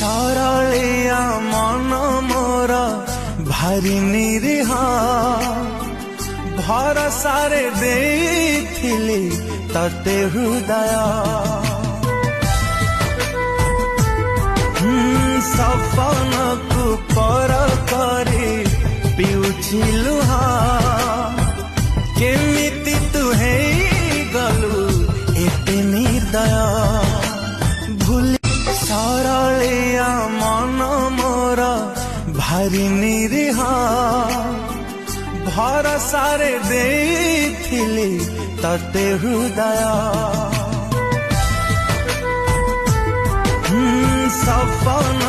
सरलिया मन मोर भारी निरीह भरसारे देइथिली तते हृदय सपन को पर करी पिउछि लुहा केमिति तु हे गलु एते निर्दय भूल सरलिया मन मोर भारी निरीह भरसारे देइथिली तते हृदय सपन